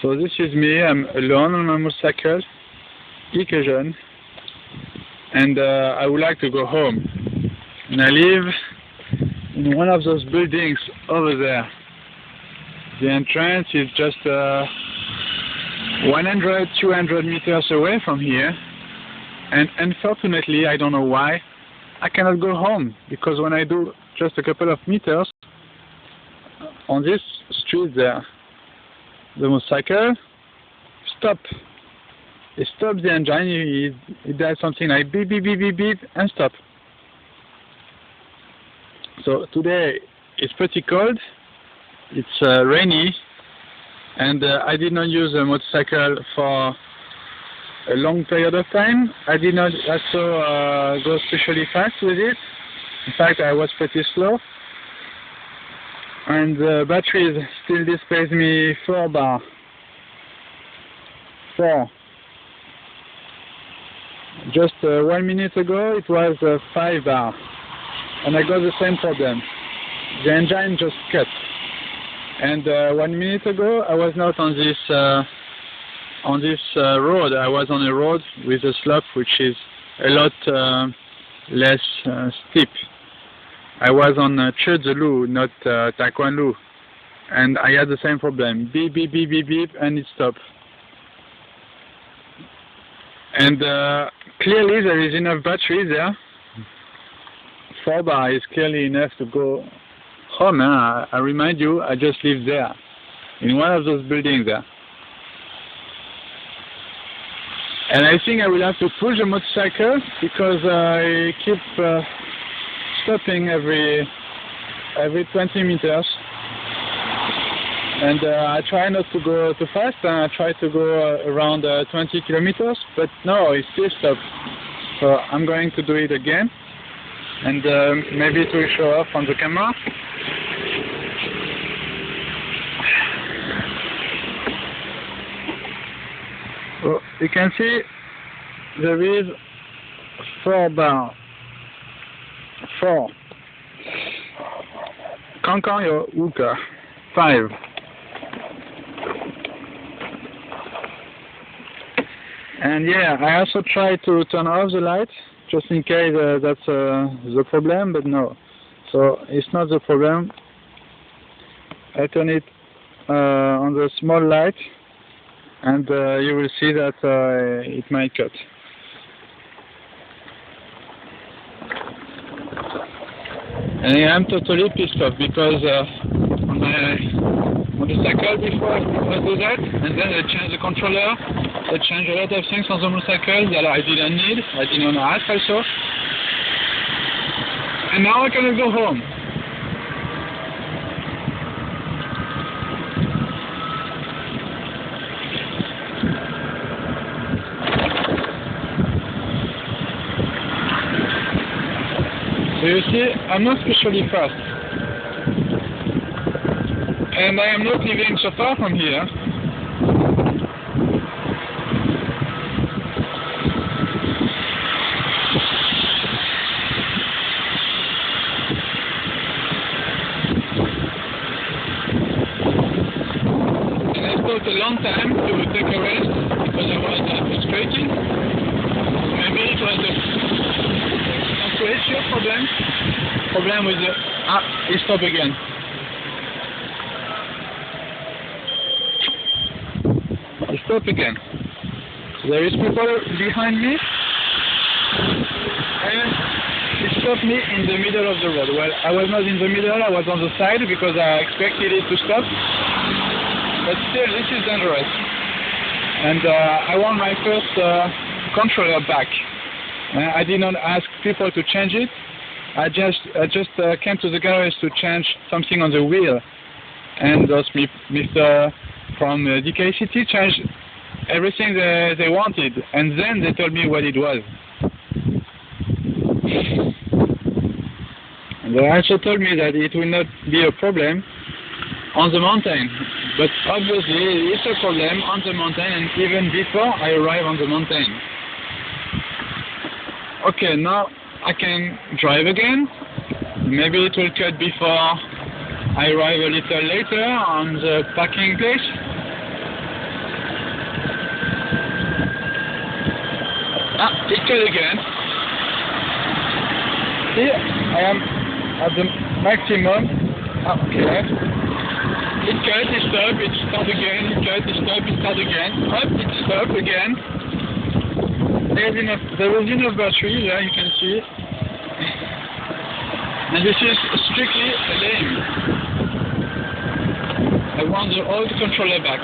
So this is me, I'm alone on my motorcycle, occasion, and I would like to go home. And I live in one of those buildings over there. The entrance is just 100, 200 meters away from here, and unfortunately, I don't know why, I cannot go home, because when I do just a couple of meters on this street there, the motorcycle stop. It stops the engine, it does something like beep, beep, beep, beep, beep, and stop. So today it's pretty cold, it's rainy, and I did not use a motorcycle for a long period of time. I did not also go especially fast with it. In fact, I was pretty slow. And the batteries still displays me 4 bar. 4. Just 1 minute ago it was 5 bar. And I got the same problem. The engine just cut. And 1 minute ago I was not on this road. I was on a road with a slope which is a lot less steep. I was on Chuzelu, not Taekwondo, and I had the same problem. Beep, beep, beep, beep, beep, and it stopped. And clearly there is enough battery there. 4 bar is clearly enough to go home. I remind you, I just live there, in one of those buildings there. And I think I will have to push the motorcycle because I keep stopping every 20 meters, and I try not to go too fast, and I try to go around 20 kilometers, but no, it still stops. So I'm going to do it again, and maybe it will show off on the camera. So you can see there is 4 bar. 4. Kankan your hooker. 5. And yeah, I also try to turn off the light just in case that's the problem, but no. So it's not the problem. I turn it on the small light, and you will see that it might cut. And I'm totally pissed off because on my motorcycle before I do that, and then they changed the controller, they changed a lot of things on the motorcycle that I didn't need, I didn't ask also. And now I cannot go home. So you see, I'm not especially fast, and I am not living so far from here. And I took a long time to take a rest because I was frustrated. Maybe it was the ratio problem with the it stopped again. It stopped again. There is people behind me, and it stopped me in the middle of the road. Well, I was not in the middle, I was on the side because I expected it to stop. But still, this is dangerous. And I want my first controller back. I did not ask people to change it. I just came to the garage to change something on the wheel, and those Mr. from DKCT changed everything they wanted, and then they told me what it was. And they also told me that it will not be a problem on the mountain, but obviously it's a problem on the mountain, and even before I arrive on the mountain. Okay, now I can drive again. Maybe it will cut before I arrive a little later on the parking place. It cut again. See, I am at the maximum. Okay. It cut, it stop, it start again, it cut, it stop, it start again. Up, it stop again. There is enough battery, yeah, you can see. And this is strictly a lame. I want the old controller back.